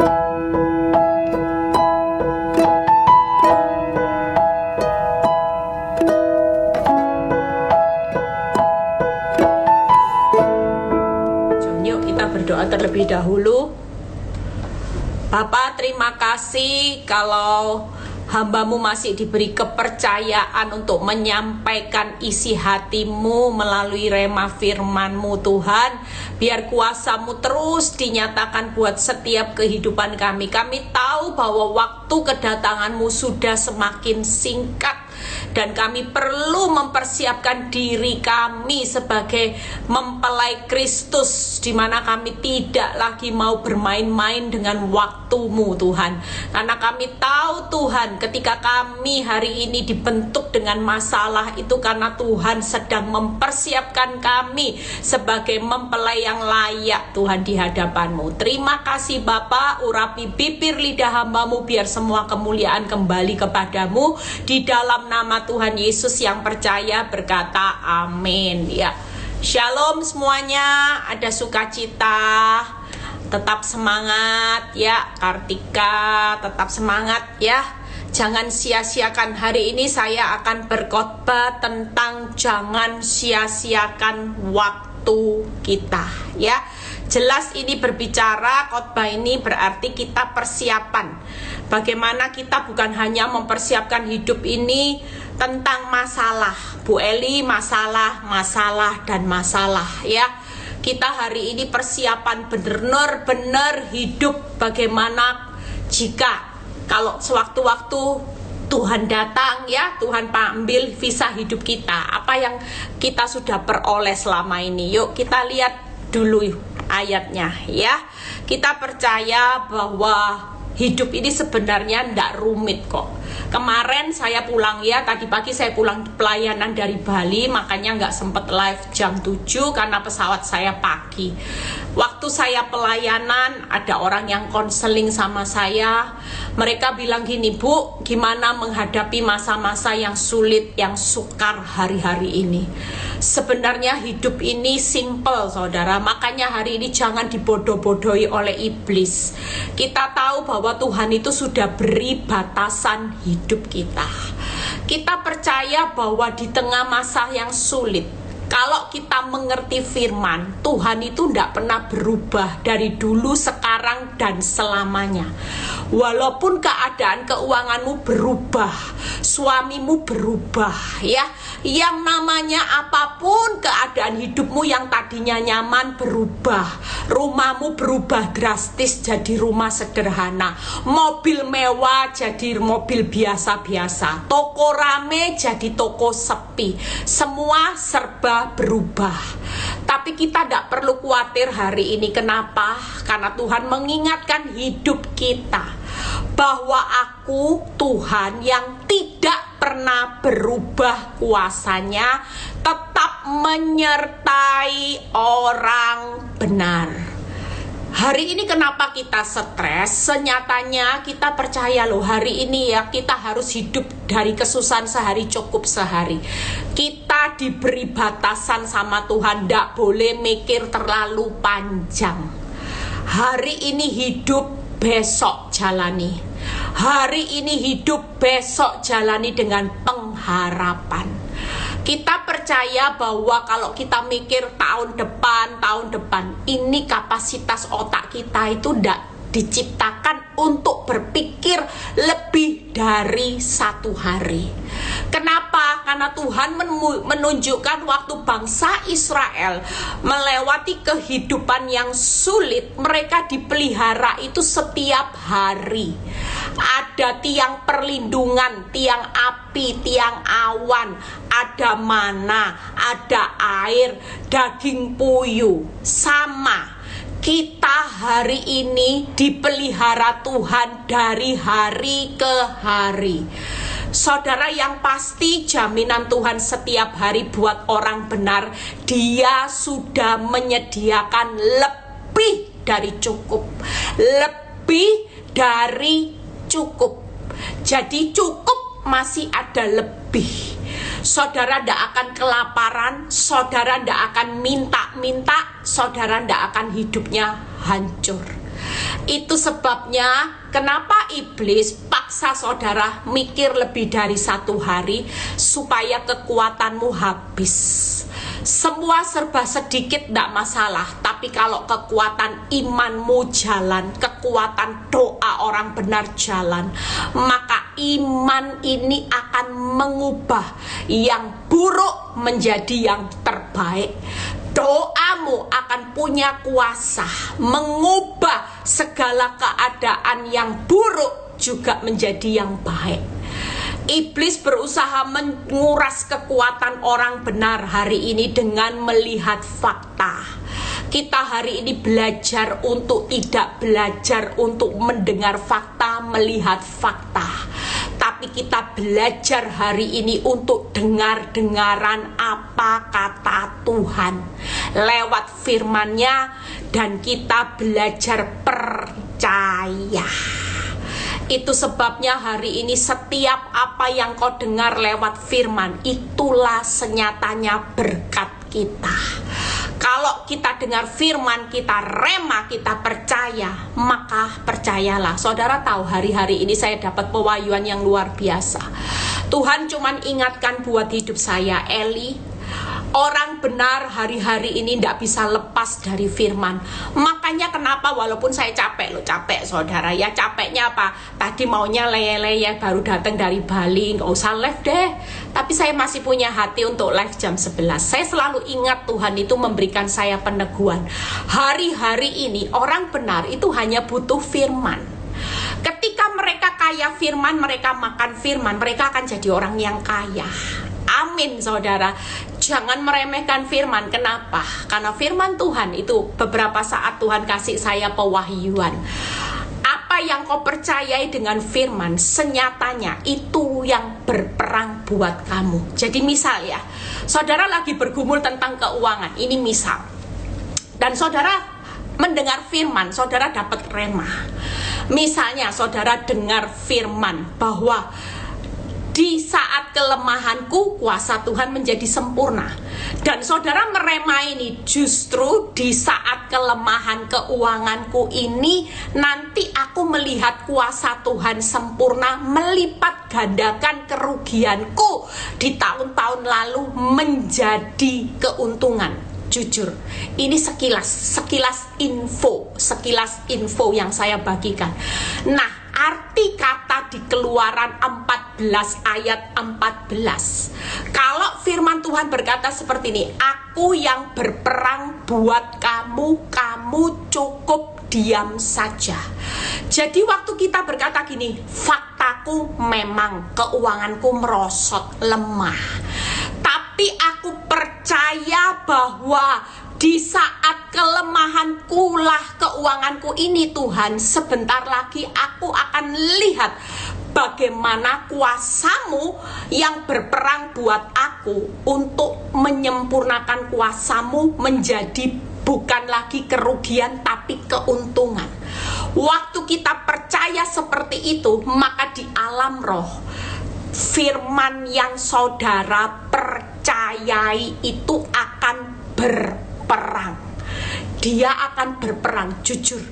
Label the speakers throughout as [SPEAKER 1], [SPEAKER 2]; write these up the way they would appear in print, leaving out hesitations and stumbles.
[SPEAKER 1] Yuk kita berdoa terlebih dahulu. Bapa, terima kasih kalau hamba-Mu masih diberi kepercayaan untuk menyampaikan isi hati-Mu melalui rema firman-Mu, Tuhan. Biar kuasa-Mu terus dinyatakan buat setiap kehidupan kami. Kami tahu bahwa waktu kedatangan-Mu sudah semakin singkat, dan kami perlu mempersiapkan diri kami sebagai mempelai Kristus, di mana kami tidak lagi mau bermain-main dengan waktu-Mu, Tuhan. Karena kami tahu, Tuhan, ketika kami hari ini dibentuk dengan masalah itu karena Tuhan sedang mempersiapkan kami sebagai mempelai yang layak, Tuhan, di hadapan-Mu. Terima kasih Bapa, urapi bibir lidah hamba-Mu biar semua kemuliaan kembali kepadamu. Di dalam nama Tuhan Yesus yang percaya berkata amin. Ya, shalom semuanya, ada sukacita, tetap semangat ya. Kartika, tetap semangat ya. Jangan sia-siakan. Hari ini saya akan berkhotbah tentang jangan sia-siakan waktu kita ya. Jelas ini berbicara, khotbah ini berarti kita persiapan. Bagaimana kita bukan hanya mempersiapkan hidup ini tentang masalah, Bu Eli, masalah, dan masalah ya. Kita hari ini persiapan benar-benar hidup bagaimana jika kalau sewaktu-waktu Tuhan datang ya, Tuhan ambil visa hidup kita, apa yang kita sudah peroleh selama ini. Yuk kita lihat dulu ayatnya ya. Kita percaya bahwa hidup ini sebenarnya tidak rumit kok. Kemarin saya pulang ya, tadi pagi saya pulang pelayanan dari Bali, makanya nggak sempet live jam 7 karena pesawat saya pagi. Waktu saya pelayanan ada orang yang konseling sama saya. Mereka bilang gini, Bu, gimana menghadapi masa-masa yang sulit, yang sukar hari-hari ini. Sebenarnya hidup ini simple, saudara. Makanya hari ini jangan dibodoh-bodohi oleh iblis. Kita tahu bahwa Tuhan itu sudah beri batasan hidup kita. Kita percaya bahwa di tengah masa yang sulit, kalau kita mengerti firman, Tuhan itu tidak pernah berubah dari dulu, sekarang, dan selamanya. Walaupun keadaan keuanganmu berubah, suamimu berubah, ya, yang namanya apapun keadaan hidupmu yang tadinya nyaman berubah. Rumahmu berubah drastis jadi rumah sederhana, mobil mewah jadi mobil biasa-biasa, toko rame jadi toko sepi, semua serba berubah. Tapi kita tidak perlu khawatir hari ini. Kenapa? Karena Tuhan mengingatkan hidup kita bahwa aku Tuhan yang tidak pernah berubah kuasanya, tetap menyertai orang benar. Hari ini kenapa kita stres? Senyatanya kita percaya loh, hari ini ya kita harus hidup dari kesusahan sehari cukup sehari. Kita diberi batasan sama Tuhan, tidak boleh mikir terlalu panjang. Hari ini hidup, besok jalani. Hari ini hidup, besok jalani dengan pengharapan. Kita percaya bahwa kalau kita mikir tahun depan, ini kapasitas otak kita itu tidak diciptakan untuk berpikir lebih dari satu hari. Kenapa? Karena Tuhan menunjukkan waktu bangsa Israel melewati kehidupan yang sulit, mereka dipelihara itu setiap hari. Ada tiang perlindungan, tiang api, tiang awan, ada mana, ada air, daging puyuh. Sama, kita hari ini dipelihara Tuhan dari hari ke hari. Saudara, yang pasti jaminan Tuhan setiap hari buat orang benar, Dia sudah menyediakan lebih dari cukup. Lebih dari cukup. Jadi cukup masih ada lebih. Saudara tidak akan kelaparan, saudara tidak akan minta-minta, saudara tidak akan hidupnya hancur. Itu sebabnya kenapa iblis paksa saudara mikir lebih dari 1 hari supaya kekuatanmu habis. Semua serba sedikit tidak masalah, tapi kalau kekuatan imanmu jalan, kekuatan doa orang benar jalan, maka iman ini akan mengubah yang buruk menjadi yang terbaik. Doamu akan punya kuasa mengubah segala keadaan yang buruk juga menjadi yang baik. Iblis berusaha menguras kekuatan orang benar hari ini dengan melihat fakta. Kita hari ini belajar untuk tidak belajar untuk mendengar fakta, melihat fakta. Tapi kita belajar hari ini untuk dengar-dengaran apa kata Tuhan lewat firman-Nya, dan kita belajar percaya. Itu sebabnya hari ini setiap apa yang kau dengar lewat firman, itulah senyatanya berkat kita. Kalau kita dengar firman, kita rema, kita percaya, maka percayalah. Saudara tahu hari-hari ini saya dapat pewahyuan yang luar biasa. Tuhan cuman ingatkan buat hidup saya, Eli, orang benar hari-hari ini tidak bisa lepas dari firman. Makanya kenapa walaupun saya capek saudara, ya capeknya apa? Tadi maunya leye-leye baru datang dari Bali, nggak usah live deh. Tapi saya masih punya hati untuk live jam 11. Saya selalu ingat Tuhan itu memberikan saya peneguhan. Hari-hari ini orang benar itu hanya butuh firman. Ketika mereka kaya firman, mereka makan firman, mereka akan jadi orang yang kaya. Amin saudara. Jangan meremehkan firman. Kenapa? Karena firman Tuhan itu beberapa saat Tuhan kasih saya pewahyuan. Apa yang kau percayai dengan firman, senyatanya itu yang berperang buat kamu. Jadi misal ya, saudara lagi bergumul tentang keuangan. Ini misal. Dan saudara mendengar firman, saudara dapat rema. Misalnya saudara dengar firman bahwa di saat kelemahanku, kuasa Tuhan menjadi sempurna. Dan saudara merema ini, justru di saat kelemahan keuanganku ini, nanti aku melihat kuasa Tuhan sempurna melipat gandakan kerugianku di tahun-tahun lalu menjadi keuntungan. Jujur, ini sekilas info yang saya bagikan. Nah, arti kata di Keluaran 14 ayat 14. Kalau firman Tuhan berkata seperti ini, aku yang berperang buat kamu, kamu cukup diam saja. Jadi waktu kita berkata gini, faktaku memang keuanganku merosot, lemah. Tapi aku percaya bahwa di saat kelemahanku lah keuanganku ini Tuhan, sebentar lagi aku akan lihat bagaimana kuasamu yang berperang buat aku untuk menyempurnakan kuasamu menjadi bukan lagi kerugian tapi keuntungan. Waktu kita percaya seperti itu, maka di alam roh firman yang saudara percayai itu akan berperang. Dia akan berperang, jujur.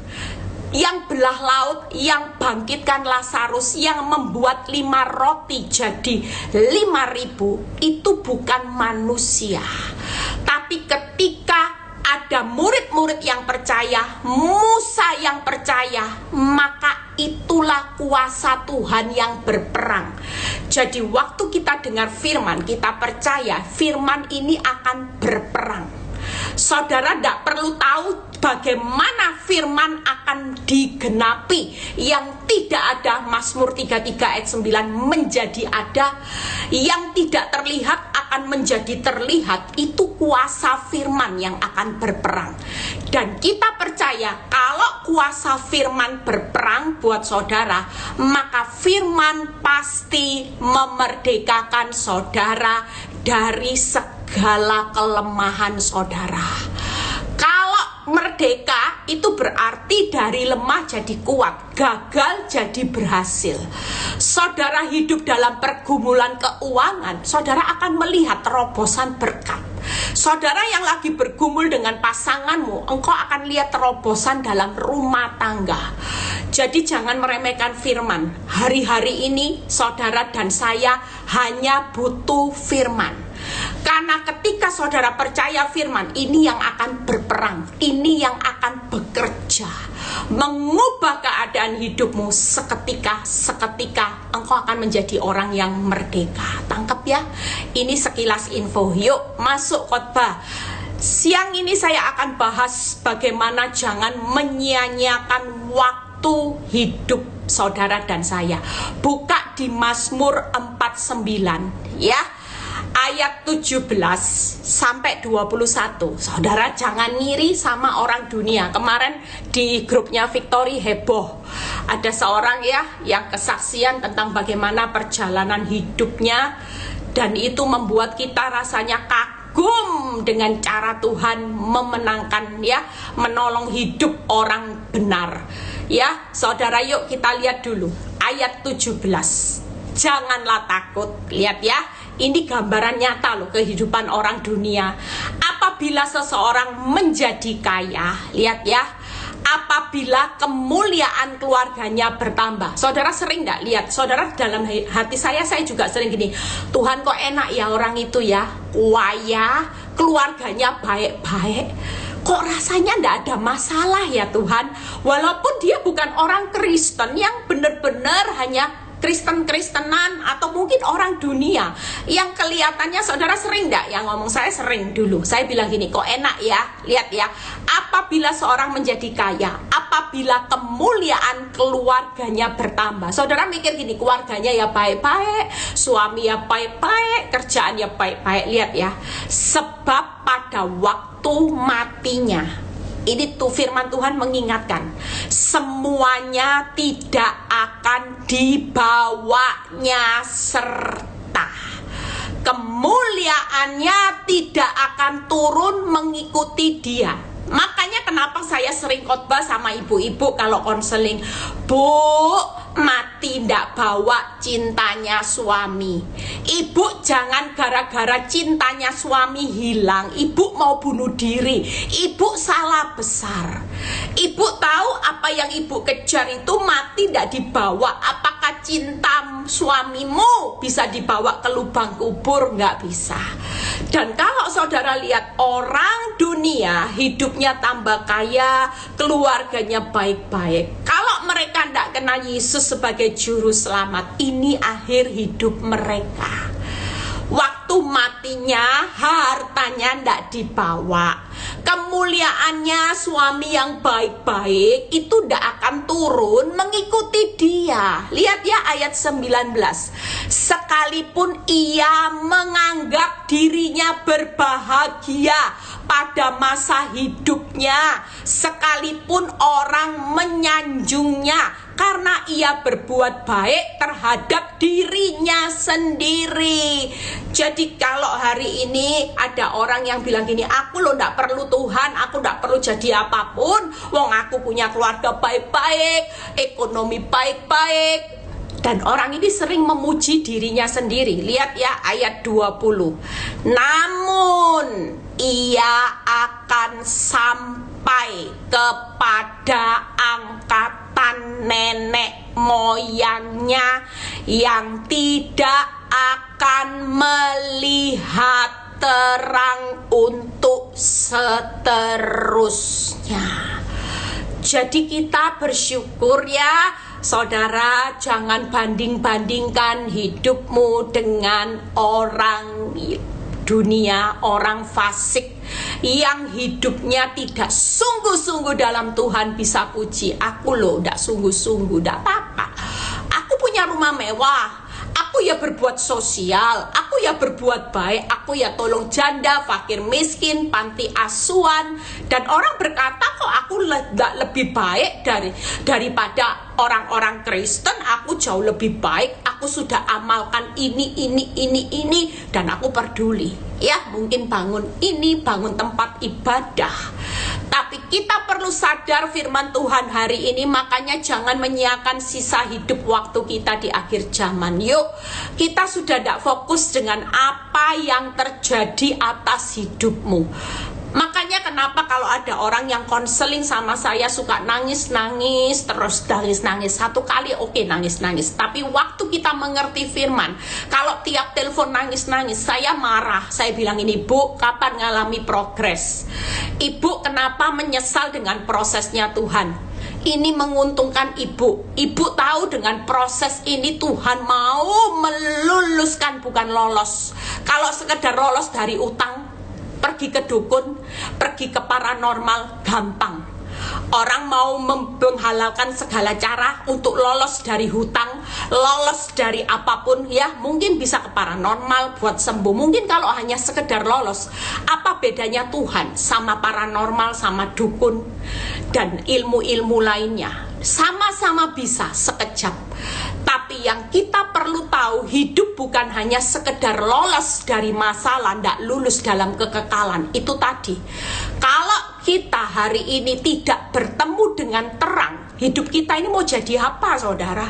[SPEAKER 1] Yang belah laut, yang bangkitkan Lazarus, yang membuat 5 roti jadi 5.000, itu bukan manusia. Tapi ketika ada murid-murid yang percaya, Musa yang percaya, maka itulah kuasa Tuhan yang berperang. Jadi waktu kita dengar firman, kita percaya firman ini akan berperang. Saudara tidak perlu tahu bagaimana firman akan digenapi. Yang tidak ada, Mazmur 33 ayat 9 menjadi ada. Yang tidak terlihat akan menjadi terlihat. Itu kuasa firman yang akan berperang. Dan kita percaya kalau kuasa firman berperang buat saudara, maka firman pasti memerdekakan saudara dari segala kelemahan saudara. Kalau merdeka itu berarti dari lemah jadi kuat, gagal jadi berhasil. Saudara hidup dalam pergumulan keuangan, saudara akan melihat terobosan berkat. Saudara yang lagi bergumul dengan pasanganmu, engkau akan lihat terobosan dalam rumah tangga. Jadi jangan meremehkan firman. Hari-hari ini saudara dan saya hanya butuh firman. Karena ketika saudara percaya firman, ini yang akan berperang, ini yang akan bekerja, mengubah keadaan hidupmu seketika engkau akan menjadi orang yang merdeka. Tangkap ya, ini sekilas info. Yuk masuk khotbah. Siang ini saya akan bahas bagaimana jangan menyia-nyiakan waktu hidup saudara dan saya. Buka di Mazmur 49 ya, ayat 17 sampai 21. Saudara jangan ngiri sama orang dunia. Kemarin di grupnya Victory heboh. Ada seorang ya yang kesaksian tentang bagaimana perjalanan hidupnya, dan itu membuat kita rasanya kagum dengan cara Tuhan memenangkan ya, menolong hidup orang benar. Ya, saudara, yuk kita lihat dulu ayat 17. Janganlah takut. Lihat ya, ini gambaran nyata loh kehidupan orang dunia. Apabila seseorang menjadi kaya, lihat ya, apabila kemuliaan keluarganya bertambah. Saudara sering nggak lihat? Saudara, dalam hati saya juga sering gini, Tuhan kok enak ya orang itu ya, kaya, keluarganya baik-baik, kok rasanya nggak ada masalah ya Tuhan. Walaupun dia bukan orang Kristen yang benar-benar hanya Kristen-Kristenan, atau mungkin orang dunia yang kelihatannya, saudara sering enggak yang ngomong? Saya sering dulu, saya bilang gini, kok enak ya, lihat ya, apabila seorang menjadi kaya, apabila kemuliaan keluarganya bertambah. Saudara mikir gini, keluarganya ya baik-baik, suami ya baik-baik, kerjaan ya baik-baik. Lihat ya, sebab pada waktu matinya, ini tuh firman Tuhan mengingatkan, semuanya tidak akan dibawanya serta kemuliaannya tidak akan turun mengikuti dia. Makanya kenapa saya sering khotbah sama ibu-ibu kalau konseling, Bu, mati ndak bawa cintanya suami. Ibu jangan gara-gara cintanya suami hilang, ibu mau bunuh diri. Ibu salah besar. Ibu tahu apa yang ibu kejar itu mati ndak dibawa. Apakah cinta suamimu bisa dibawa ke lubang kubur? Nggak bisa. Dan kalau saudara lihat orang dunia hidupnya tambah kaya, keluarganya baik-baik, kalau mereka tidak kenal Yesus sebagai juru selamat, ini akhir hidup mereka. Waktu matinya hartanya tidak dibawa, kemuliaannya suami yang baik-baik itu tidak akan turun mengikuti dia. Lihat ya ayat 19. Sekalipun ia menganggap dirinya berbahagia pada masa hidupnya, sekalipun orang menyanjungnya karena ia berbuat baik terhadap dirinya sendiri. Jadi kalau hari ini ada orang yang bilang gini, aku loh ndak perlu Tuhan, aku ndak perlu jadi apapun, wong aku punya keluarga baik-baik, ekonomi baik-baik. Dan orang ini sering memuji dirinya sendiri. Lihat ya ayat 20. Namun ia akan sampai kepada angkatan nenek moyangnya yang tidak akan melihat terang untuk seterusnya. Jadi kita bersyukur ya saudara, jangan banding-bandingkan hidupmu dengan orang dunia, orang fasik yang hidupnya tidak sungguh-sungguh dalam Tuhan. Bisa puji, aku loh tidak sungguh-sungguh, tidak apa-apa. Aku punya rumah mewah, aku ya berbuat sosial, aku ya berbuat baik, aku ya tolong janda, fakir miskin, panti asuhan. Dan orang berkata kok aku lebih baik daripada orang-orang Kristen, aku jauh lebih baik, aku sudah amalkan ini, dan aku peduli. Ya mungkin bangun ini, bangun tempat ibadah. Tapi kita perlu sadar firman Tuhan hari ini. Makanya jangan menyiakan sisa hidup waktu kita di akhir zaman. Yuk, kita sudah tidak fokus dengan apa yang terjadi atas hidupmu. Makanya kenapa kalau ada orang yang konseling sama saya suka nangis-nangis, terus nangis-nangis. Satu kali oke, nangis-nangis. Tapi waktu kita mengerti firman, kalau tiap telepon nangis-nangis, saya marah. Saya bilang ini, Bu, kapan ngalami progres? Ibu kenapa menyesal dengan prosesnya Tuhan? Ini menguntungkan ibu. Ibu tahu dengan proses ini Tuhan mau meluluskan, bukan lolos. Kalau sekedar lolos dari utang, pergi ke dukun, pergi ke paranormal, gampang. Orang mau menghalalkan segala cara untuk lolos dari hutang, lolos dari apapun, ya mungkin bisa ke paranormal buat sembuh. Mungkin kalau hanya sekedar lolos, apa bedanya Tuhan sama paranormal, sama dukun dan ilmu-ilmu lainnya? Sama-sama bisa sekejap. Tapi yang kita perlu tahu, hidup bukan hanya sekedar lolos dari masalah, ndak lulus dalam kekekalan. Itu tadi. Kalau kita hari ini tidak bertemu dengan terang, hidup kita ini mau jadi apa, saudara?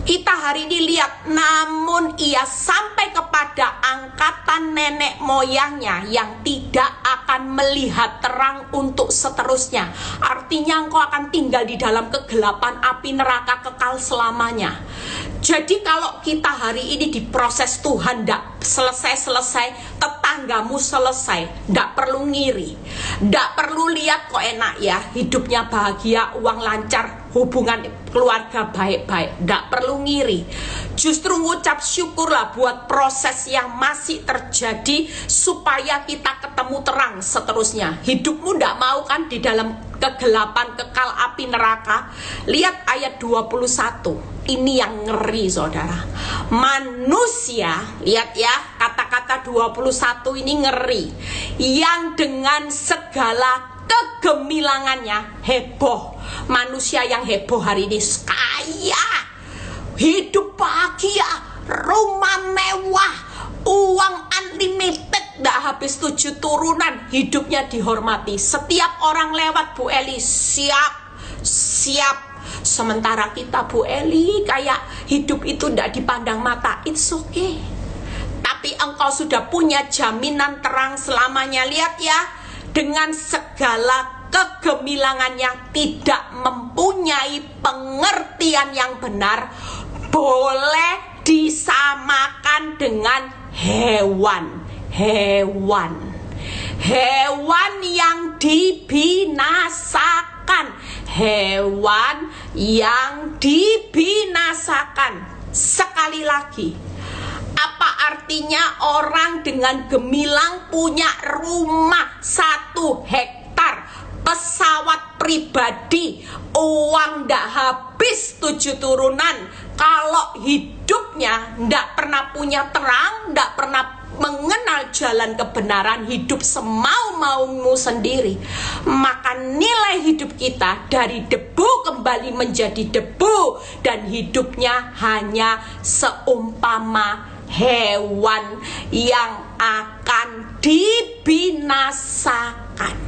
[SPEAKER 1] Kita hari ini lihat, namun ia sampai kepada angkatan nenek moyangnya yang tidak akan melihat terang untuk seterusnya. Artinya engkau akan tinggal di dalam kegelapan api neraka kekal selamanya. Jadi kalau kita hari ini diproses Tuhan, tidak selesai-selesai, tetanggamu selesai, tidak perlu ngiri, tidak perlu lihat kok enak ya, hidupnya bahagia, uang lancar, hubungan keluarga baik-baik, tidak perlu ngiri. Justru ngucap syukurlah buat proses yang masih terjadi, supaya kita ketemu terang seterusnya. Hidupmu tidak mau kan di dalam kegelapan kekal api neraka? Lihat ayat 21. Ini yang ngeri, saudara. Manusia, lihat ya, kata-kata 21 ini ngeri. Yang dengan segala kegemilangannya heboh. Manusia yang heboh hari ini kaya, hidup bahagia, rumah mewah, uang unlimited, gak habis 7 turunan, hidupnya dihormati. Setiap orang lewat, Bu Eli, siap. Sementara kita, Bu Eli, kayak hidup itu gak dipandang mata. It's okay. Tapi engkau sudah punya jaminan terang selamanya. Lihat ya, dengan segala kegemilangannya, tidak mempunyai pengertian yang benar, boleh disamakan dengan hewan yang dibinasakan, hewan yang dibinasakan. Sekali lagi, apa artinya orang dengan gemilang punya rumah 1 hektar, pesawat pribadi, uang ndak habis 7 turunan, kalau hidupnya ndak pernah punya terang, ndak pernah mengenal jalan kebenaran, hidup semau-maumu sendiri, maka nilai hidup kita dari debu kembali menjadi debu, dan hidupnya hanya seumpama hewan yang akan dibinasakan.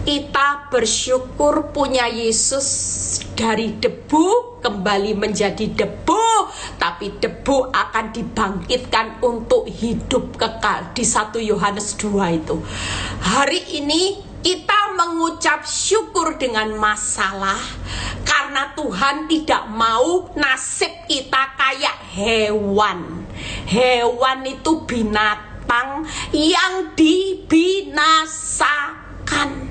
[SPEAKER 1] Kita bersyukur punya Yesus, dari debu kembali menjadi debu, tapi debu akan dibangkitkan untuk hidup kekal. Di 1 Yohanes 2 itu. Hari ini kita mengucap syukur dengan masalah, karena Tuhan tidak mau nasib kita kayak hewan. Hewan itu binatang yang dibinasakan.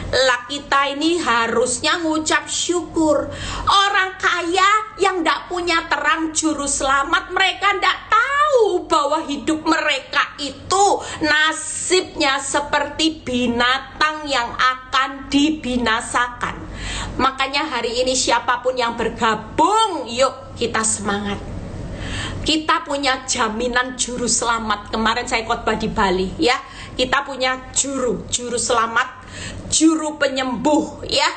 [SPEAKER 1] Lah kita ini harusnya ngucap syukur. Orang kaya yang tidak punya terang juru selamat, mereka tidak tahu bahwa hidup mereka itu nasibnya seperti binatang yang akan dibinasakan. Makanya hari ini siapapun yang bergabung, yuk kita semangat. Kita punya jaminan juru selamat. Kemarin saya khotbah di Bali ya. Kita punya juru selamat, juru penyembuh ya,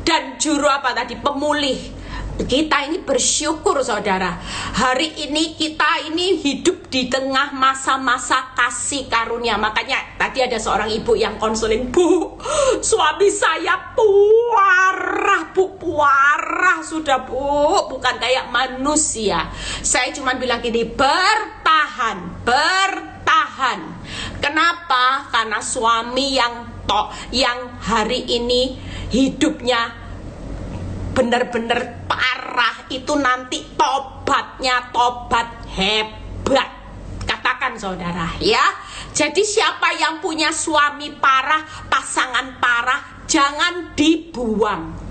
[SPEAKER 1] dan juru apa tadi, pemulih. Kita ini bersyukur saudara. Hari ini kita ini hidup di tengah masa-masa kasih karunia. Makanya tadi ada seorang ibu yang konseling, Bu, suami saya puarah Bu, puarah sudah Bu, bukan kayak manusia. Saya cuma bilang gini, bertahan, bertahan. Kenapa? Karena suami yang hari ini hidupnya benar-benar parah, itu nanti tobatnya tobat hebat. Katakan saudara ya. Jadi siapa yang punya suami parah, pasangan parah, jangan dibuang.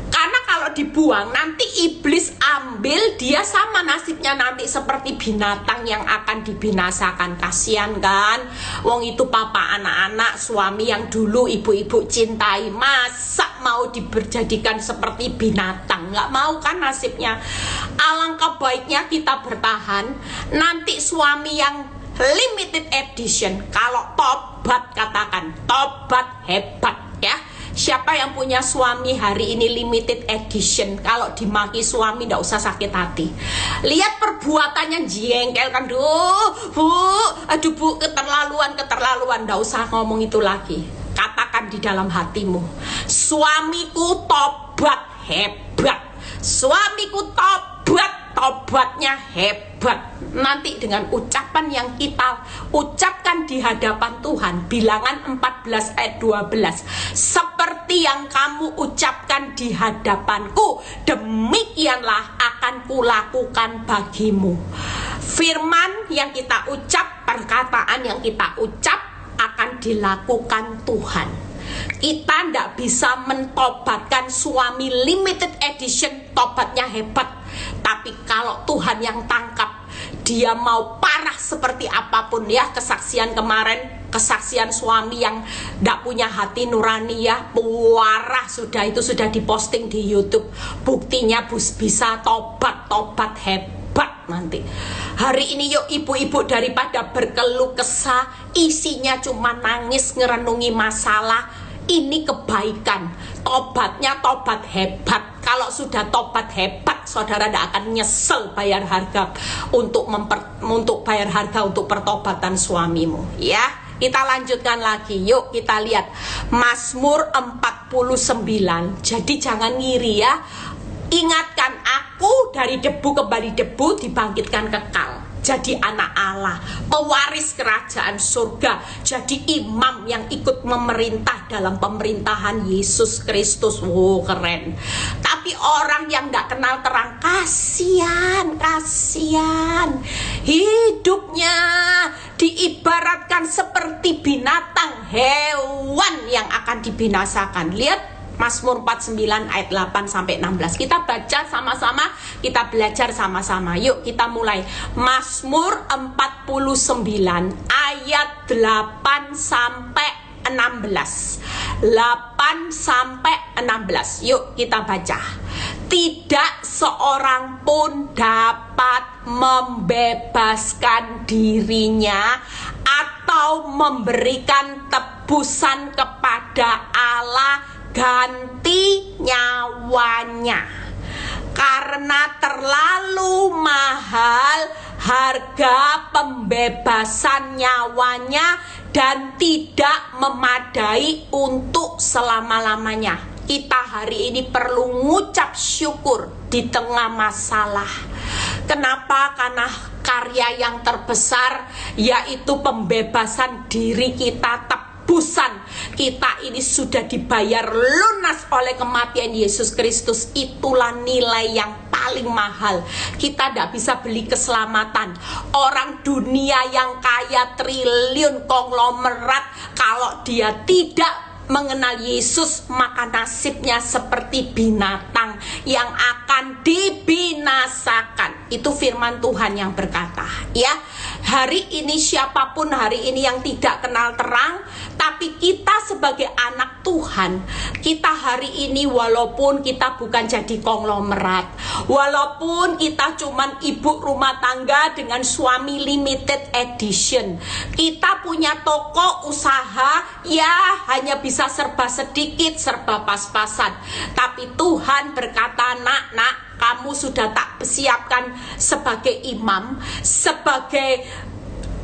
[SPEAKER 1] Karena kalau dibuang nanti iblis ambil, dia sama nasibnya nanti seperti binatang yang akan dibinasakan. Kasihan kan, wong itu papa anak-anak, suami yang dulu ibu-ibu cintai, masa mau diberjadikan seperti binatang? Nggak mau kan nasibnya. Alangkah baiknya kita bertahan. Nanti suami yang limited edition, kalau tobat, katakan tobat hebat ya. Siapa yang punya suami hari ini limited edition, kalau dimaki suami ndak usah sakit hati. Lihat perbuatannya jengkel kan, aduh bu, keterlaluan, ndak usah ngomong itu lagi. Katakan di dalam hatimu, suamiku tobat hebat, suamiku tobat, tobatnya hebat. Nanti dengan ucapan yang kita ucapkan di hadapan Tuhan, Bilangan 14 ayat 12, seperti yang kamu ucapkan di hadapanku, demikianlah akan kulakukan bagimu. Firman yang kita ucap, perkataan yang kita ucap akan dilakukan Tuhan. Kita tidak bisa mentobatkan suami limited edition, tobatnya hebat. Tapi kalau Tuhan yang tangkap, dia mau parah seperti apapun ya. Kesaksian kemarin, kesaksian suami yang tidak punya hati nurani ya, parah sudah, itu sudah diposting di YouTube. Buktinya bisa tobat hebat nanti. Hari ini yuk ibu-ibu, daripada berkeluh kesah, isinya cuma nangis ngerenungi masalah, ini kebaikan. Tobatnya tobat hebat. Kalau sudah tobat hebat, saudara tidak akan nyesel bayar harga untuk bayar harga untuk pertobatan suamimu ya. Kita lanjutkan lagi, yuk kita lihat Mazmur 49. Jadi jangan ngiri ya. Ingatkan, aku dari debu kembali debu, dibangkitkan kekal. Jadi anak Allah, pewaris kerajaan surga, jadi imam yang ikut memerintah dalam pemerintahan Yesus Kristus. Wow, keren. Tapi orang yang gak kenal terang, kasihan. Hidupnya diibaratkan seperti binatang, hewan yang akan dibinasakan. Lihat Mazmur 49 ayat 8 sampai 16. Kita baca sama-sama, kita belajar sama-sama. Yuk kita mulai. Mazmur 49 ayat 8 sampai 16. 8 sampai 16. Yuk kita baca. Tidak seorang pun dapat membebaskan dirinya atau memberikan tebusan kepada Allah ganti nyawanya, karena terlalu mahal harga pembebasan nyawanya dan tidak memadai untuk selama-lamanya. Kita hari ini perlu ngucap syukur di tengah masalah. Kenapa? Karena karya yang terbesar yaitu pembebasan diri kita, tebusan kita ini sudah dibayar lunas oleh kematian Yesus Kristus. Itulah nilai yang paling mahal. Kita tidak bisa beli keselamatan. Orang dunia yang kaya triliun konglomerat, kalau dia tidak mengenal Yesus, maka nasibnya seperti binatang yang akan dibinasakan. Itu firman Tuhan yang berkata ya. Hari ini siapapun hari ini yang tidak kenal terang, tapi kita sebagai anak Tuhan, kita hari ini walaupun kita bukan jadi konglomerat, walaupun kita cuman ibu rumah tangga dengan suami limited edition, kita punya toko usaha ya hanya bisa serba sedikit, serba pas-pasan. Tapi Tuhan berkata, nak, kamu sudah tak siapkan sebagai imam, sebagai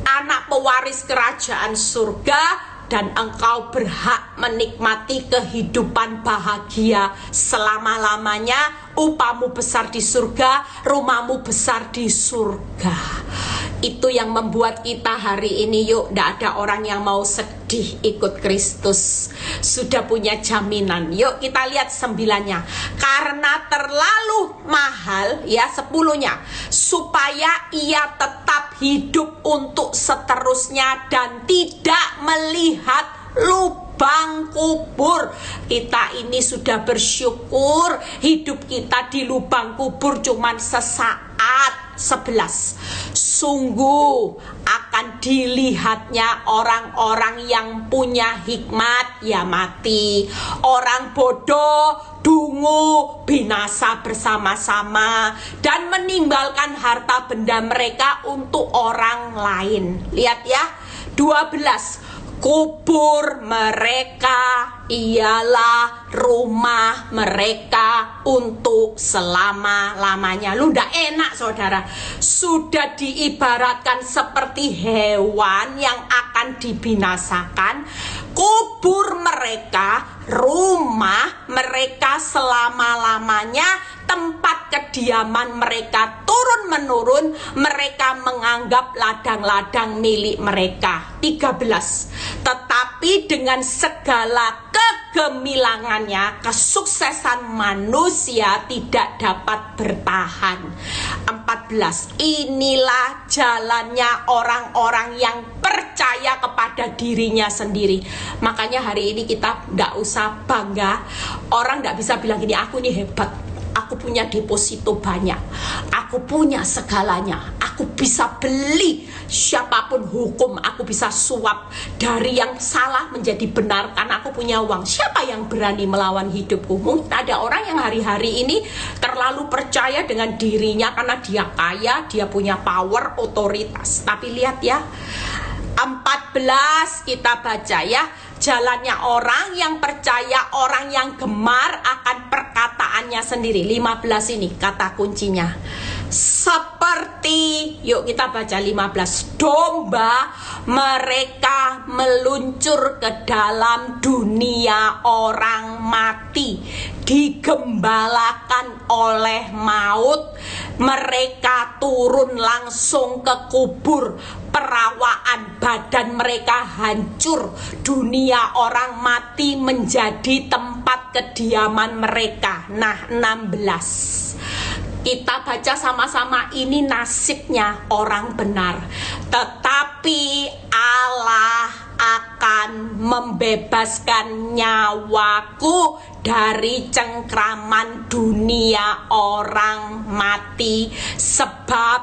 [SPEAKER 1] anak pewaris kerajaan surga, dan engkau berhak menikmati kehidupan bahagia selama-lamanya. Upahmu besar di surga, rumahmu besar di surga. Itu yang membuat kita hari ini, yuk, tidak ada orang yang mau sedih ikut Kristus. Sudah punya jaminan. Yuk kita lihat 9-nya. Karena terlalu mahal, ya 10-nya, supaya ia tetap hidup untuk seterusnya dan tidak melihat lubang kubur. Kita ini sudah bersyukur hidup kita di lubang kubur cuman sesaat. 11. Sungguh akan dilihatnya orang-orang yang punya hikmat ya mati, orang bodoh dungu binasa bersama-sama, dan meninggalkan harta benda mereka untuk orang lain. Lihat ya, 12. Kubur mereka ialah rumah mereka untuk selama-lamanya. Lu ndak enak saudara, sudah diibaratkan seperti hewan yang akan dibinasakan. Kubur mereka, rumah mereka selama-lamanya, tempat kediaman mereka turun-menurun, mereka menganggap ladang-ladang milik mereka. 13. Tetapi dengan segala kegemilangannya, kesuksesan manusia tidak dapat bertahan. 14. Inilah jalannya orang-orang yang percaya kepada dirinya sendiri. Makanya hari ini kita tidak usah bangga. Orang tidak bisa bilang gini, aku ini hebat, aku punya deposito banyak, aku punya segalanya, aku bisa beli siapapun hukum, aku bisa suap dari yang salah menjadi benar karena aku punya uang. Siapa yang berani melawan hidupku? Mungkin ada orang yang hari-hari ini terlalu percaya dengan dirinya karena dia kaya, dia punya power, otoritas. Tapi lihat ya, 14 kita baca ya, jalannya orang yang percaya, orang yang gemar akan perkataannya sendiri. 15 ini kata kuncinya. Seperti, yuk kita baca 15. Domba mereka meluncur ke dalam dunia orang mati, digembalakan oleh maut. Mereka turun langsung ke kubur, perawaan badan mereka hancur. Dunia orang mati menjadi tempat kediaman mereka. Nah, 16. Kita baca sama-sama, ini nasibnya orang benar. Tetapi Allah akan membebaskan nyawaku dari cengkraman dunia orang mati, sebab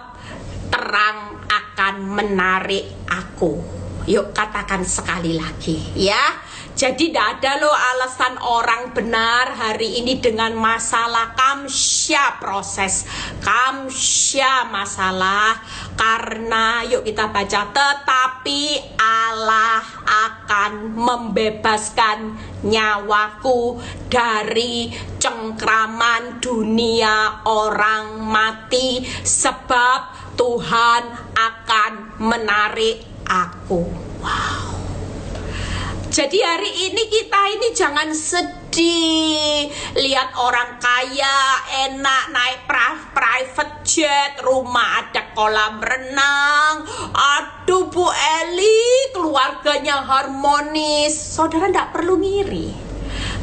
[SPEAKER 1] terang akan menarik aku. Yuk katakan sekali lagi ya. Jadi tidak ada loh alasan orang benar hari ini dengan masalah kamsya proses, kamsya masalah. Karena yuk kita baca, tetapi Allah akan membebaskan nyawaku dari cengkraman dunia orang mati, sebab Tuhan akan menarik aku. Wow. Jadi hari ini kita ini jangan sedih lihat orang kaya enak naik private jet, rumah ada kolam renang. Aduh Bu Eli, keluarganya harmonis. Saudara tidak perlu ngiri,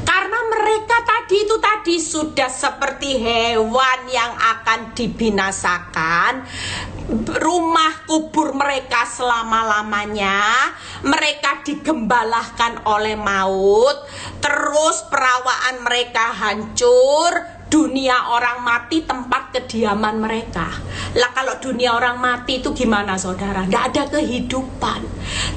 [SPEAKER 1] karena mereka tadi sudah seperti hewan yang akan dibinasakan. Rumah kubur mereka selama-lamanya, mereka digembalahkan oleh maut, terus perawaan mereka hancur. Dunia orang mati tempat kediaman mereka. Lah kalau dunia orang mati itu gimana saudara? Tidak ada kehidupan.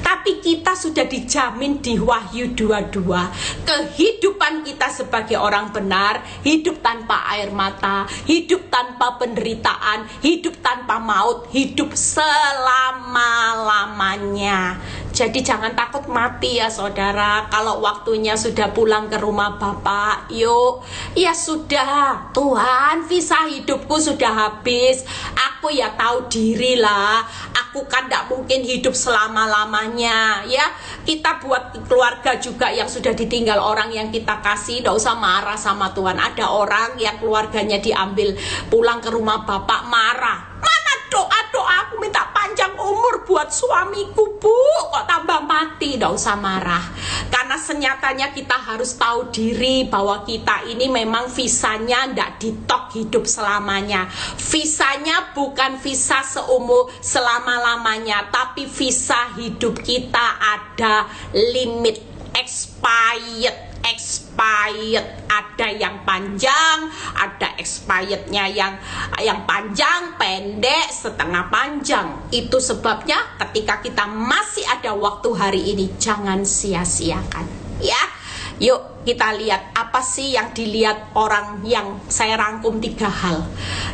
[SPEAKER 1] Tapi kita sudah dijamin di Wahyu 22. Kehidupan kita sebagai orang benar, hidup tanpa air mata, hidup tanpa penderitaan, hidup tanpa maut, hidup selama-lamanya. Jadi jangan takut mati ya saudara. Kalau waktunya sudah pulang ke rumah Bapak, yuk. Ya sudah, Tuhan, visa hidupku sudah habis. Aku ya tahu diri lah. Aku kan tidak mungkin hidup selama-lamanya ya. Kita buat keluarga juga yang sudah ditinggal orang yang kita kasih, tidak usah marah sama Tuhan. Ada orang yang keluarganya diambil pulang ke rumah Bapak, marah. Mana doa-doa aku minta panjang umur buat suamiku, Bu, kok tambah mati? Tidak usah marah. Karena senyatanya kita harus tahu diri bahwa kita ini memang visanya tidak ditok hidup selamanya. Visanya bukan visa seumur selama-lamanya, tapi visa hidup kita ada limit, expired. Ada yang panjang, ada expirednya yang panjang, pendek, setengah panjang. Itu sebabnya ketika kita masih ada waktu hari ini, jangan sia-siakan ya. Yuk kita lihat apa sih yang dilihat orang yang saya rangkum 3 hal.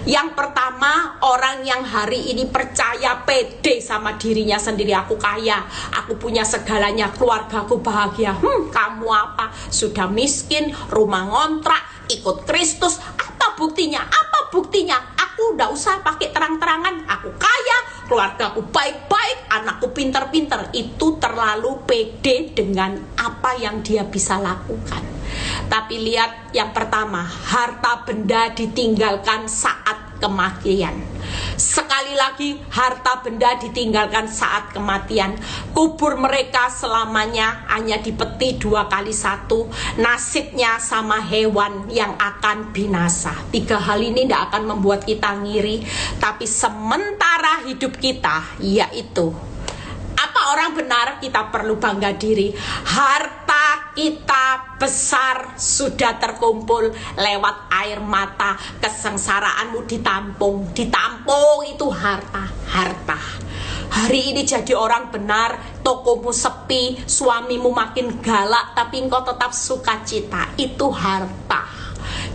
[SPEAKER 1] Yang pertama, orang yang hari ini percaya, pede sama dirinya sendiri. Aku kaya, aku punya segalanya, keluargaku bahagia. Kamu apa? Sudah miskin, rumah ngontrak, ikut Kristus. Apa buktinya? Apa buktinya? Aku udah usah pakai terang-terangan. Aku kaya, keluargaku baik-baik, anakku pinter-pinter. Itu terlalu pede dengan apa yang dia bisa lakukan. Tapi lihat yang pertama, harta benda ditinggalkan saat kematian. Sekali lagi, harta benda ditinggalkan saat kematian. Kubur mereka selamanya hanya di peti 2 kali 1. Nasibnya sama hewan yang akan binasa. 3 hal ini tidak akan membuat kita ngiri, tapi sementara hidup kita, yaitu apa orang benar, kita perlu bangga diri. Harta kita besar sudah terkumpul lewat air mata. Kesengsaraanmu ditampung itu harta. Hari ini jadi orang benar, tokomu sepi, suamimu makin galak, tapi engkau tetap sukacita. Itu harta.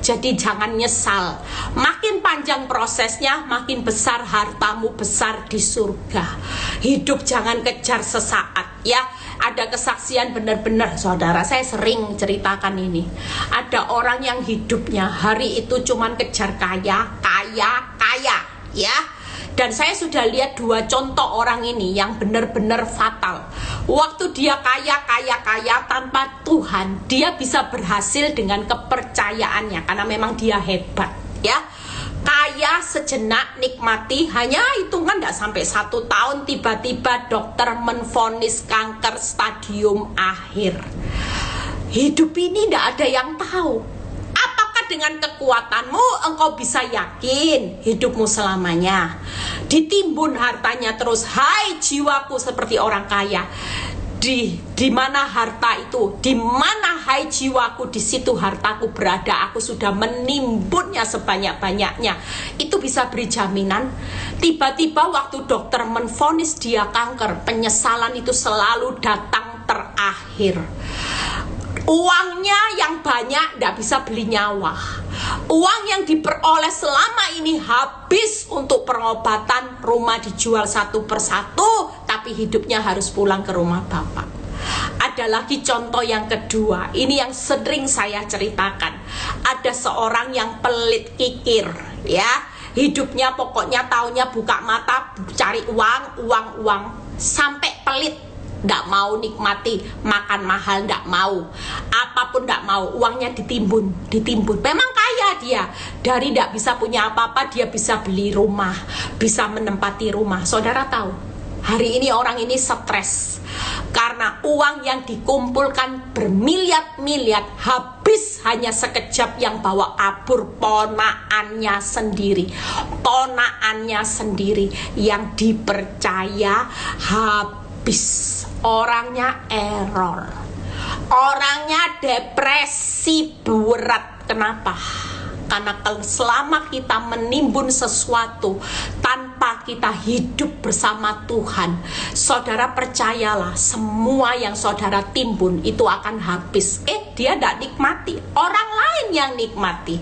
[SPEAKER 1] Jadi jangan nyesal. Makin panjang prosesnya, makin besar hartamu, besar di surga. Hidup jangan kejar sesaat ya. Ada kesaksian benar-benar saudara, saya sering ceritakan ini. Ada orang yang hidupnya hari itu cuman kejar kaya ya. Dan saya sudah lihat 2 contoh orang ini yang benar-benar fatal. Waktu dia kaya tanpa Tuhan, dia bisa berhasil dengan kepercayaannya karena memang dia hebat ya. Kaya sejenak, nikmati, hanya hitungan tidak sampai 1 tahun, tiba-tiba dokter menvonis kanker stadium akhir. Hidup ini tidak ada yang tahu. Dengan kekuatanmu engkau bisa yakin hidupmu selamanya. Ditimbun hartanya terus. Hai jiwaku seperti orang kaya. Di mana harta itu? Di mana hai jiwaku, di situ hartaku berada. Aku sudah menimbunnya sebanyak-banyaknya. Itu bisa beri jaminan. Tiba-tiba waktu dokter menvonis dia kanker, penyesalan itu selalu datang terakhir. Uangnya yang banyak tidak bisa beli nyawa. Uang yang diperoleh selama ini habis untuk pengobatan, rumah dijual 1 persatu, tapi hidupnya harus pulang ke rumah Bapak. Ada lagi contoh yang kedua, ini yang sering saya ceritakan. Ada seorang yang pelit kikir ya. Hidupnya pokoknya taunya buka mata cari uang sampai pelit. Tidak mau nikmati, makan mahal tidak mau, apapun tidak mau, uangnya ditimbun. Memang kaya dia, dari tidak bisa punya apa-apa dia bisa beli rumah, bisa menempati rumah. Saudara tahu, hari ini orang ini stres karena uang yang dikumpulkan bermiliar-miliar habis hanya sekejap, yang bawa kabur ponaannya sendiri yang dipercaya habis. Orangnya error, orangnya depresi berat. Kenapa? Karena selama kita menimbun sesuatu tanpa kita hidup bersama Tuhan, saudara percayalah, semua yang saudara timbun itu akan habis. Dia tidak nikmati, orang lain yang nikmati.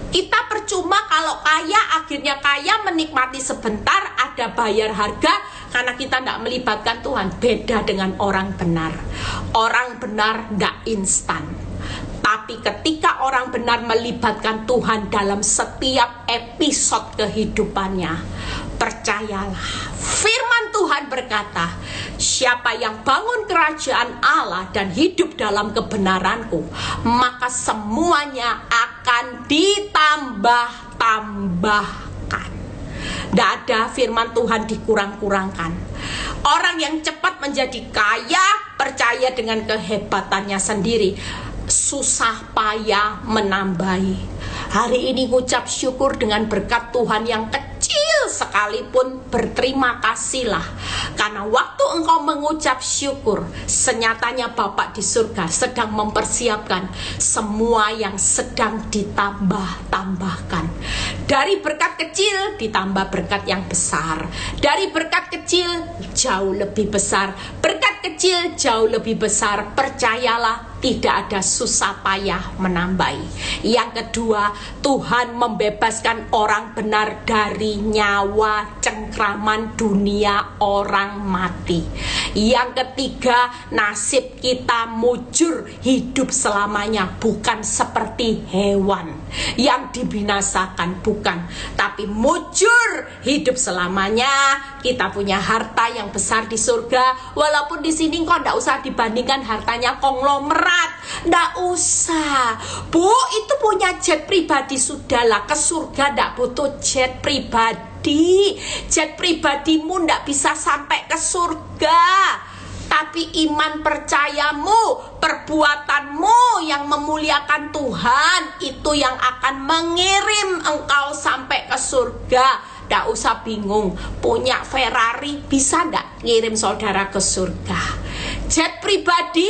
[SPEAKER 1] Kita percuma kalau kaya, akhirnya kaya menikmati sebentar, ada bayar harga, karena kita tidak melibatkan Tuhan. Beda dengan orang benar. Orang benar tidak instan. Tapi ketika orang benar melibatkan Tuhan dalam setiap episode kehidupannya, percayalah, firman Tuhan berkata, siapa yang bangun kerajaan Allah dan hidup dalam kebenaranku, maka semuanya akan ditambah-tambahkan. Tidak ada firman Tuhan dikurang-kurangkan. Orang yang cepat menjadi kaya percaya dengan kehebatannya sendiri, susah payah menambahi. Hari ini ngucap syukur dengan berkat Tuhan yang kecil sekalipun, berterima kasihlah. Karena waktu engkau mengucap syukur, senyatanya Bapa di surga sedang mempersiapkan semua yang sedang ditambah-tambahkan. Dari berkat kecil ditambah berkat yang besar. Dari berkat kecil jauh lebih besar. Berkat kecil jauh lebih besar. Percayalah, tidak ada susah payah menambahi. Yang kedua, Tuhan membebaskan orang benar dari nyawa cengkraman dunia orang mati. Yang ketiga, nasib kita mujur hidup selamanya, bukan seperti hewan yang dibinasakan, bukan, tapi mujur hidup selamanya. Kita punya harta yang besar di surga, walaupun di sini kok ndak usah dibandingkan hartanya konglomerat. Nggak usah, Bu, itu punya jet pribadi sudahlah. Ke surga nggak butuh jet pribadi. Jet pribadimu nggak bisa sampai ke surga. Tapi iman percayamu, perbuatanmu yang memuliakan Tuhan, itu yang akan mengirim engkau sampai ke surga. Nggak usah bingung, punya Ferrari bisa nggak ngirim saudara ke surga? Jet pribadi,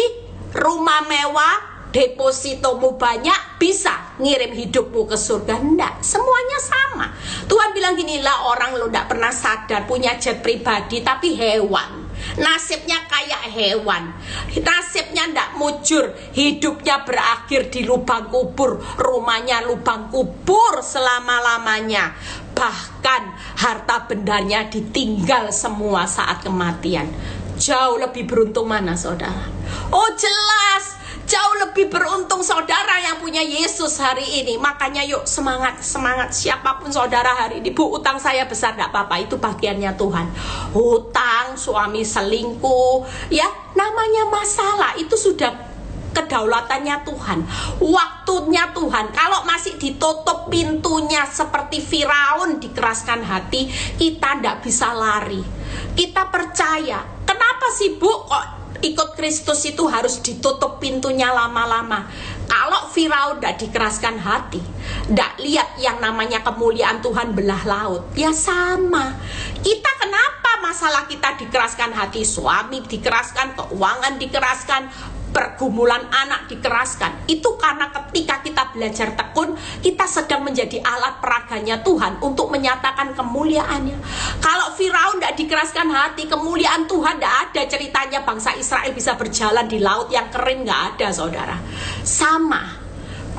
[SPEAKER 1] rumah mewah, depositomu banyak, bisa ngirim hidupmu ke surga? Enggak, semuanya sama. Tuhan bilang ginilah, orang lo enggak pernah sadar punya jet pribadi tapi hewan, nasibnya kayak hewan, nasibnya enggak mujur, hidupnya berakhir di lubang kubur, rumahnya lubang kubur selama-lamanya. Bahkan harta bendanya ditinggal semua saat kematian. Jauh lebih beruntung mana saudara? Oh jelas, jauh lebih beruntung saudara yang punya Yesus hari ini. Makanya yuk semangat, semangat. Siapapun saudara hari ini, Bu, utang saya besar, gak apa-apa, itu bagiannya Tuhan. Hutang, suami selingkuh, ya namanya masalah, itu sudah kedaulatannya Tuhan, waktunya Tuhan. Kalau masih ditutup pintunya seperti Firaun, dikeraskan hati, kita ndak bisa lari. Kita percaya. Kenapa sih, Bu, kok ikut Kristus itu harus ditutup pintunya lama-lama? Kalau Firaun ndak dikeraskan hati, ndak lihat yang namanya kemuliaan Tuhan belah laut, ya sama. Kita kenapa masalah kita dikeraskan hati? Suami dikeraskan, keuangan dikeraskan, pergumulan anak dikeraskan. Itu karena ketika kita belajar tekun, kita sedang menjadi alat peraganya Tuhan untuk menyatakan kemuliaannya. Kalau Firaun tidak dikeraskan hati, kemuliaan Tuhan tidak ada. Ceritanya bangsa Israel bisa berjalan di laut yang kering, nggak ada saudara. Sama.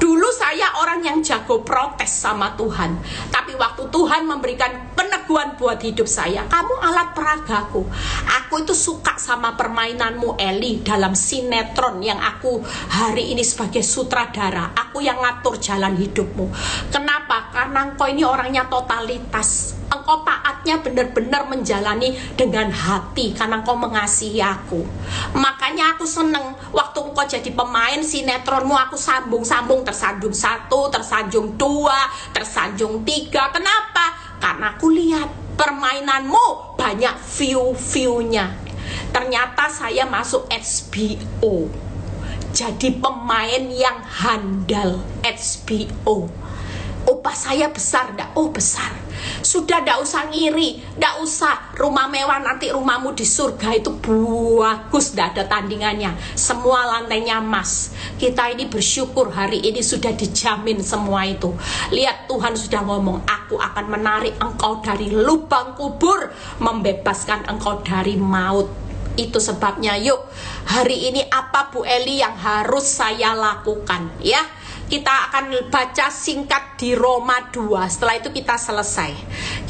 [SPEAKER 1] Dulu saya orang yang jago protes sama Tuhan, tapi waktu Tuhan memberikan peneguhan buat hidup saya, kamu alat peragaku. Aku itu suka sama permainanmu, Eli, dalam sinetron yang aku hari ini sebagai sutradara. Aku yang ngatur jalan hidupmu. Kenapa? Karena engkau ini orangnya totalitas. Engkau taatnya benar-benar menjalani dengan hati karena engkau mengasihi aku. Makanya aku seneng waktu engkau jadi pemain sinetronmu, aku sambung-sambung, tersanjung 1, tersanjung 2, tersanjung 3. Kenapa? Karena aku lihat permainanmu banyak view-viewnya. Ternyata saya masuk HBO, jadi pemain yang handal HBO. Upah saya besar enggak? Oh besar. Sudah enggak usah ngiri, enggak usah rumah mewah, nanti rumahmu di surga itu bagus, enggak ada tandingannya. Semua lantainya emas. Kita ini bersyukur hari ini sudah dijamin semua itu. Lihat Tuhan sudah ngomong, aku akan menarik engkau dari lubang kubur, membebaskan engkau dari maut. Itu sebabnya yuk hari ini apa Bu Eli yang harus saya lakukan, ya? Kita akan baca singkat di Roma 2. Setelah itu kita selesai.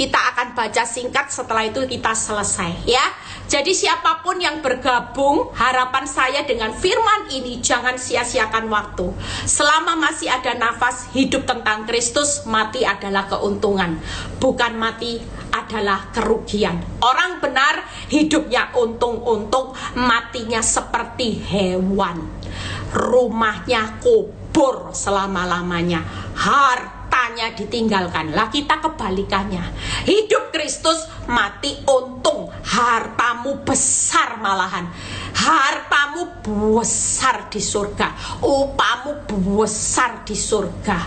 [SPEAKER 1] Kita akan baca singkat, setelah itu kita selesai ya. Jadi siapapun yang bergabung, harapan saya dengan firman ini, jangan sia-siakan waktu. Selama masih ada nafas, hidup tentang Kristus, mati adalah keuntungan. Bukan mati adalah kerugian. Orang benar hidupnya untung-untung, matinya seperti hewan. Rumahnya kubur selama-lamanya, hartanya ditinggalkan. Lah kita kebalikannya. Hidup Kristus, mati untung, hartamu besar malahan. Hartamu besar di surga, upamu besar di surga.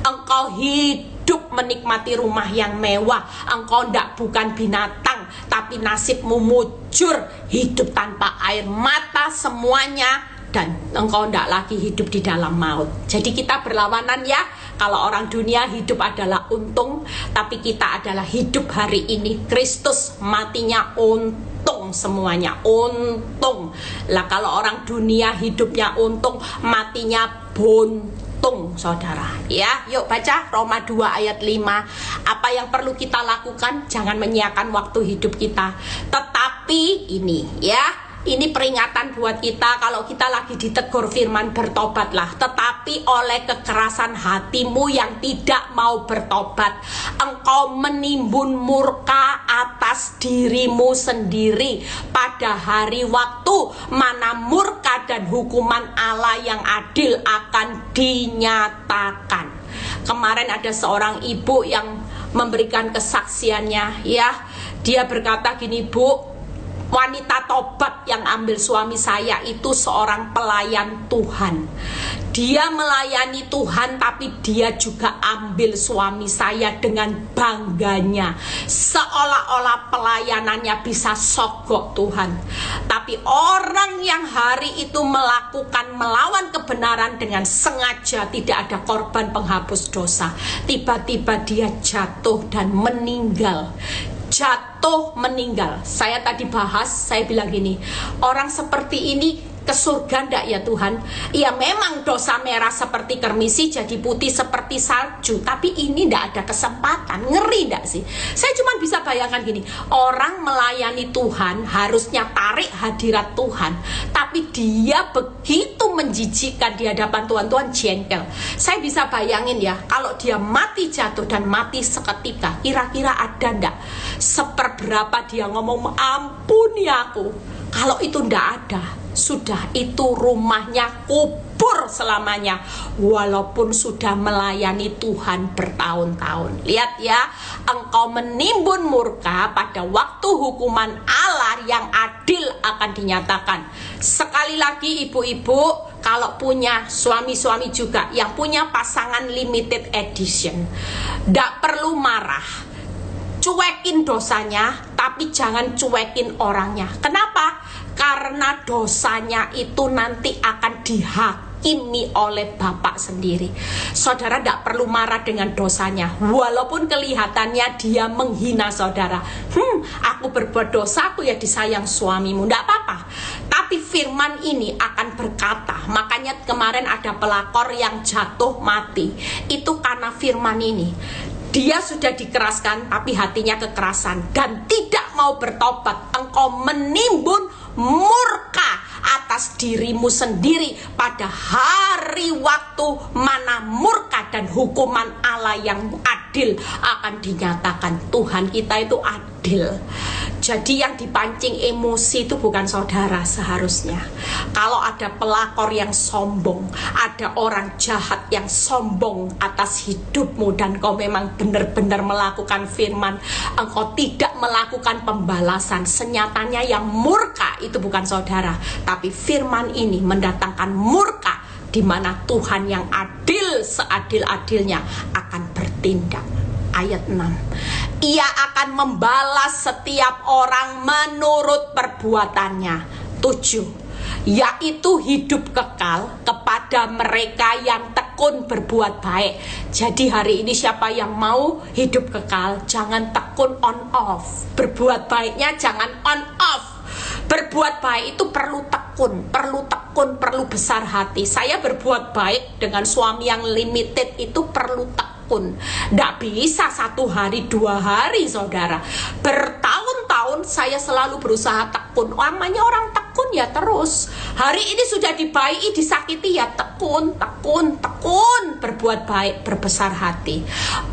[SPEAKER 1] Engkau hidup menikmati rumah yang mewah. Engkau bukan binatang, tapi nasibmu mujur, hidup tanpa air mata semuanya. Dan engkau tidak lagi hidup di dalam maut. Jadi kita berlawanan ya. Kalau orang dunia hidup adalah untung, tapi kita adalah hidup hari ini. Kristus matinya untung semuanya, untung. Lah kalau orang dunia hidupnya untung, matinya buntung, saudara. Ya, yuk baca Roma 2 ayat 5. Apa yang perlu kita lakukan? Jangan menyiakan waktu hidup kita. Tetapi ini ya, ini peringatan buat kita. Kalau kita lagi ditegur firman, bertobatlah. Tetapi oleh kekerasan hatimu yang tidak mau bertobat, engkau menimbun murka atas dirimu sendiri pada hari waktu mana murka dan hukuman Allah yang adil akan dinyatakan. Kemarin ada seorang ibu yang memberikan kesaksiannya ya. Dia berkata gini, Bu, wanita tobat yang ambil suami saya itu seorang pelayan Tuhan. Dia melayani Tuhan, tapi dia juga ambil suami saya dengan bangganya, seolah-olah pelayanannya bisa sogok Tuhan. Tapi orang yang hari itu melawan kebenaran dengan sengaja, tidak ada korban penghapus dosa, tiba-tiba dia jatuh dan meninggal. Jatuh meninggal. Saya tadi bahas, saya bilang gini, orang seperti ini ke surga ndak ya Tuhan? Ya memang dosa merah seperti kermisi jadi putih seperti salju, tapi ini ndak ada kesempatan. Ngeri ndak sih? Saya cuma bisa bayangkan gini, orang melayani Tuhan harusnya tarik hadirat Tuhan, tapi dia begitu menjijikan di hadapan Tuhan, Tuhan jengkel. Saya bisa bayangin ya, kalau dia mati jatuh dan mati seketika, kira-kira ada ndak seperberapa dia ngomong ampuni aku? Kalau itu ndak ada, sudah itu rumahnya kubur selamanya, walaupun sudah melayani Tuhan bertahun-tahun. Lihat ya, engkau menimbun murka pada waktu hukuman Allah yang adil akan dinyatakan. Sekali lagi ibu-ibu, kalau punya suami-suami juga yang punya pasangan limited edition, ndak perlu marah. Cuekin dosanya, tapi jangan cuekin orangnya. Kenapa? Karena dosanya itu nanti akan dihakimi oleh Bapak sendiri. Saudara tidak perlu marah dengan dosanya, walaupun kelihatannya dia menghina saudara. Aku berbuat dosa, aku ya disayang suamimu, tidak apa-apa. Tapi firman ini akan berkata, makanya kemarin ada pelakor yang jatuh mati, itu karena firman ini. Dia sudah dikeraskan, tapi hatinya kekerasan dan tidak mau bertobat. Engkau menimbun murka atas dirimu sendiri pada hari waktu mana murka dan hukuman Allah yang adil akan dinyatakan. Tuhan kita itu adil. Jadi yang dipancing emosi itu bukan saudara seharusnya. Kalau ada pelakor yang sombong, ada orang jahat yang sombong atas hidupmu, dan kau memang benar-benar melakukan firman, engkau tidak melakukan pembalasan, senyatanya yang murka itu bukan saudara, tapi firman ini mendatangkan murka, di mana Tuhan yang adil seadil-adilnya akan bertindak. Ayat 6, Ia akan membalas setiap orang menurut perbuatannya. 7, yaitu hidup kekal kepada mereka yang tekun berbuat baik. Jadi hari ini siapa yang mau hidup kekal, jangan tekun on off. Berbuat baiknya jangan on off. Berbuat baik itu perlu tekun, perlu besar hati. Saya berbuat baik dengan suami yang limited itu perlu tekun. Nggak bisa 1 hari 2 hari, saudara. Bertahun-tahun saya selalu berusaha tekun. Namanya orang tekun ya terus. Hari ini sudah dibaiki, disakiti ya tekun. Berbuat baik, berbesar hati.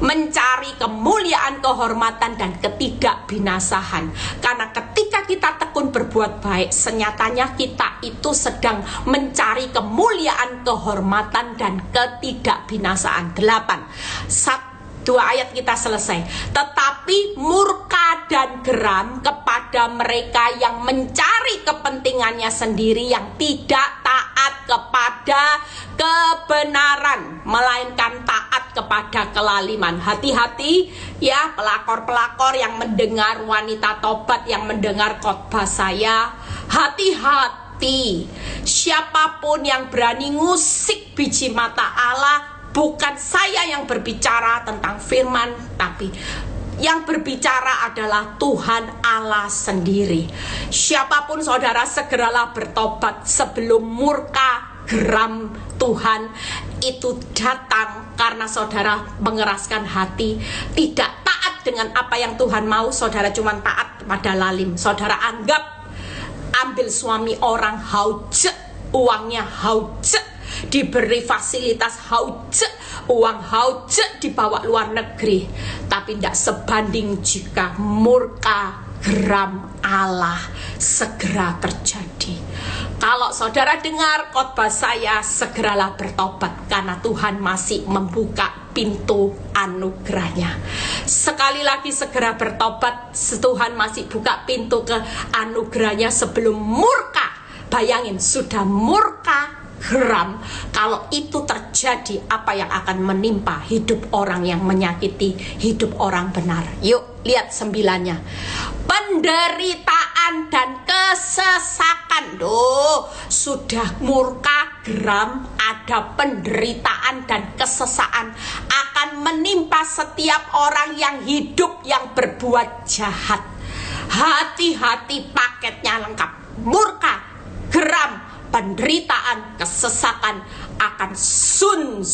[SPEAKER 1] Mencari kemuliaan, kehormatan, dan ketidakbinasahan. Karena ketika kita tekun berbuat baik, senyatanya kita itu sedang mencari kemuliaan, kehormatan, dan ketidakbinasaan. 2 ayat kita selesai. Tetapi murka dan geram kepada mereka yang mencari kepentingannya sendiri, yang tidak taat kepada kebenaran, melainkan taat kepada kelaliman. Hati-hati ya pelakor-pelakor yang mendengar, wanita tobat yang mendengar khotbah saya. Hati-hati, siapapun yang berani ngusik biji mata Allah. Bukan saya yang berbicara tentang firman, tapi yang berbicara adalah Tuhan Allah sendiri. Siapapun saudara, segeralah bertobat sebelum murka geram Tuhan itu datang, karena saudara mengeraskan hati, tidak taat dengan apa yang Tuhan mau. Saudara cuma taat pada lalim. Saudara ambil suami orang, hauce, uangnya hauce, diberi fasilitas hauce, uang hauce, dibawa luar negeri, tapi tidak sebanding jika murka geram Allah segera terjadi. Kalau saudara dengar khotbah saya, segeralah bertobat, karena Tuhan masih membuka pintu anugerahnya. Sekali lagi, segera bertobat, Tuhan masih buka pintu ke anugerahnya sebelum murka. Bayangin, sudah murka geram, kalau itu terjadi, apa yang akan menimpa hidup orang yang menyakiti hidup orang benar? Yuk lihat 9-nya. Penderitaan dan kesesakan. Sudah murka geram, ada penderitaan dan kesesaan akan menimpa setiap orang yang hidup yang berbuat jahat. Hati-hati, paketnya lengkap. Murka, geram, penderitaan, kesesakan akan sun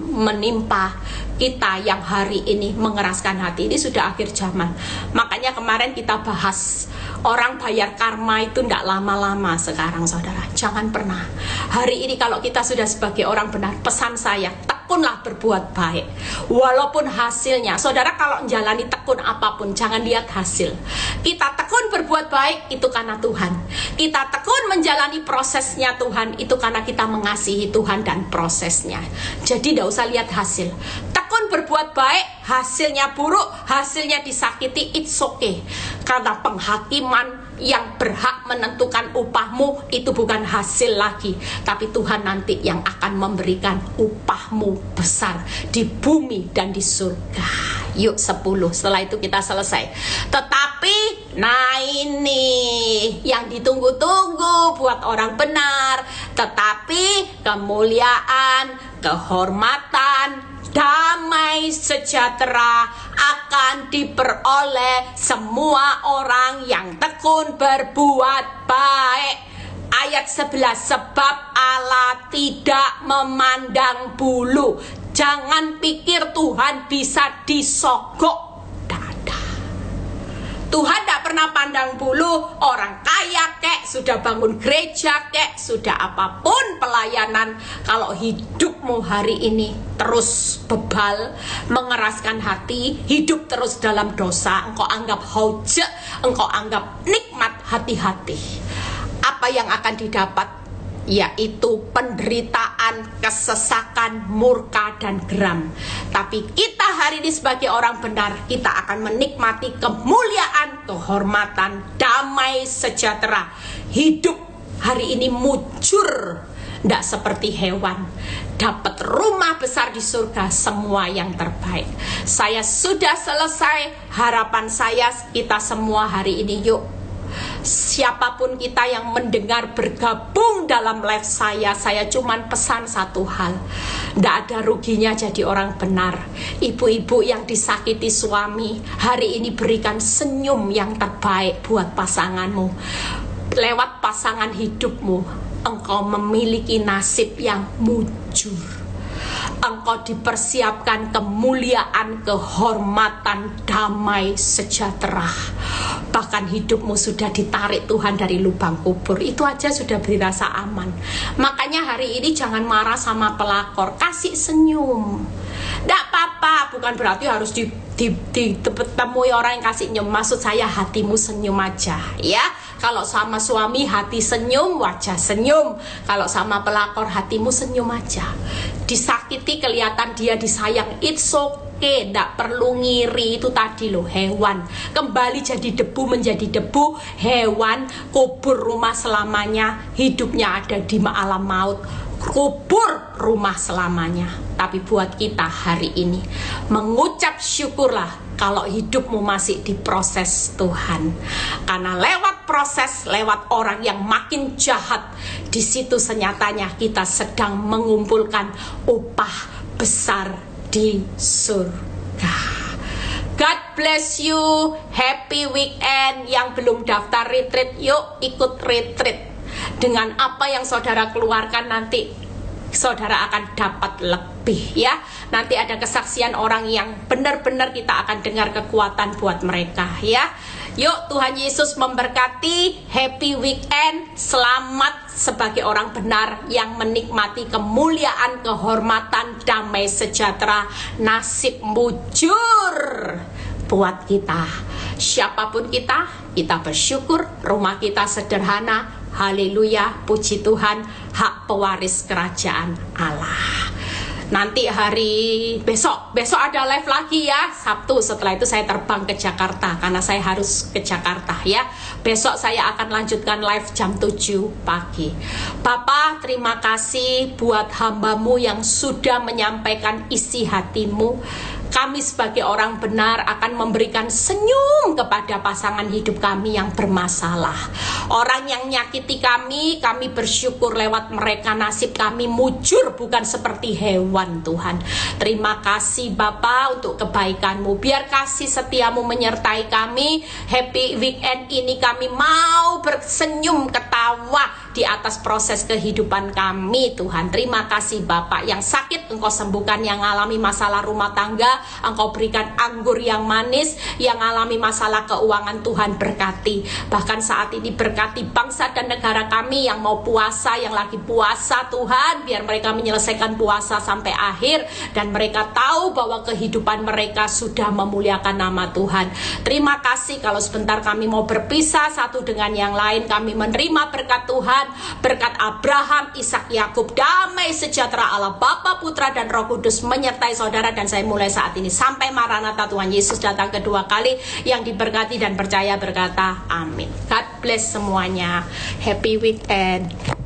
[SPEAKER 1] menimpa kita yang hari ini mengeraskan hati. Ini sudah akhir zaman. Makanya kemarin kita bahas orang bayar karma itu tidak lama-lama sekarang, saudara. Jangan pernah. Hari ini kalau kita sudah sebagai orang benar, pesan saya, tekunlah berbuat baik. Walaupun hasilnya, saudara kalau menjalani tekun apapun, jangan lihat hasil. Kita tekun berbuat baik, itu karena Tuhan. Kita tekun menjalani prosesnya Tuhan, itu karena kita mengasihi Tuhan dan prosesnya. Jadi tidak usah lihat hasil. Tekun berbuat baik, hasilnya buruk, hasilnya disakiti, it's okay. Karena penghakiman yang berhak menentukan upahmu itu bukan hasil lagi, tapi Tuhan nanti yang akan memberikan upahmu besar di bumi dan di surga. Yuk 10, setelah itu kita selesai. Tetapi nah ini yang ditunggu-tunggu buat orang benar. Tetapi kemuliaan, kehormatan, damai sejahtera akan diperoleh semua orang yang tekun berbuat baik. Ayat 11, sebab Allah tidak memandang bulu. Jangan pikir Tuhan bisa disogok. Tuhan tidak pernah pandang bulu orang kaya kek, sudah bangun gereja kek, sudah apapun pelayanan. Kalau hidupmu hari ini terus bebal, mengeraskan hati, hidup terus dalam dosa, engkau anggap hauce, engkau anggap nikmat, hati-hati. Apa yang akan didapat? Yaitu penderitaan, kesesakan, murka, dan geram. Tapi kita hari ini sebagai orang benar, kita akan menikmati kemuliaan, kehormatan, damai sejahtera. Hidup hari ini mujur, tidak seperti hewan. Dapat rumah besar di surga, semua yang terbaik. Saya sudah selesai. Harapan saya kita semua hari ini, yuk, siapapun kita yang mendengar bergabung dalam live saya cuman pesan satu hal. Tidak ada ruginya jadi orang benar. Ibu-ibu yang disakiti suami, hari ini berikan senyum yang terbaik buat pasanganmu. lewat pasangan hidupmu, engkau memiliki nasib yang mujur. Engkau dipersiapkan kemuliaan, kehormatan, damai, sejahtera. Bahkan hidupmu sudah ditarik Tuhan dari lubang kubur. Itu aja sudah beri rasa aman. Makanya hari ini jangan marah sama pelakor, kasih senyum. Nggak apa-apa, bukan berarti harus ditemui orang yang kasih senyum. Maksud saya hatimu senyum aja, ya. Kalau sama suami hati senyum, wajah senyum. Kalau sama pelakor hatimu senyum aja. Disakiti kelihatan dia disayang, it's okay, nggak perlu ngiri. Itu tadi loh, hewan kembali jadi debu, menjadi debu. Hewan kubur rumah selamanya, hidupnya ada di alam maut, kubur rumah selamanya. Tapi buat kita hari ini mengucap syukurlah kalau hidupmu masih diproses Tuhan. Karena lewat proses, lewat orang yang makin jahat, di situ senyatanya kita sedang mengumpulkan upah besar di surga. God bless you. Happy weekend. Yang belum daftar retreat, yuk ikut retreat. Dengan apa yang saudara keluarkan nanti saudara akan dapat lebih, ya. Nanti ada kesaksian orang yang benar-benar kita akan dengar kekuatan buat mereka, ya. Yuk, Tuhan Yesus memberkati. Happy weekend. Selamat sebagai orang benar yang menikmati kemuliaan, kehormatan, damai, sejahtera, nasib mujur buat kita. Siapapun kita bersyukur. Rumah kita sederhana. Haleluya, puji Tuhan, hak pewaris kerajaan Allah. Nanti hari besok ada live lagi ya, Sabtu. Setelah itu saya terbang ke Jakarta karena saya harus ke Jakarta, ya. Besok saya akan lanjutkan live jam 7 pagi. Bapa, terima kasih buat hambamu yang sudah menyampaikan isi hatimu. Kami sebagai orang benar akan memberikan senyum kepada pasangan hidup kami yang bermasalah. Orang yang nyakiti kami bersyukur lewat mereka nasib kami mujur, bukan seperti hewan, Tuhan. Terima kasih Bapa untuk kebaikan-Mu. Biar kasih setiamu menyertai kami. Happy weekend ini kami mau bersenyum, ketawa di atas proses kehidupan kami, Tuhan. Terima kasih Bapak. Yang sakit Engkau sembuhkan, yang alami masalah rumah tangga Engkau berikan anggur yang manis, yang alami masalah keuangan Tuhan berkati. Bahkan saat ini berkati bangsa dan negara kami yang mau puasa, yang lagi puasa Tuhan, biar mereka menyelesaikan puasa sampai akhir dan mereka tahu bahwa kehidupan mereka sudah memuliakan nama Tuhan. Terima kasih kalau sebentar kami mau berpisah satu dengan yang lain, kami menerima berkat Tuhan, berkat Abraham, Ishak, Yakub, damai sejahtera Allah Bapa, Putra dan Roh Kudus menyertai saudara dan saya mulai saat ini sampai Maranatha Tuhan Yesus datang kedua kali. Yang diberkati dan percaya berkata amin. God bless semuanya. Happy weekend.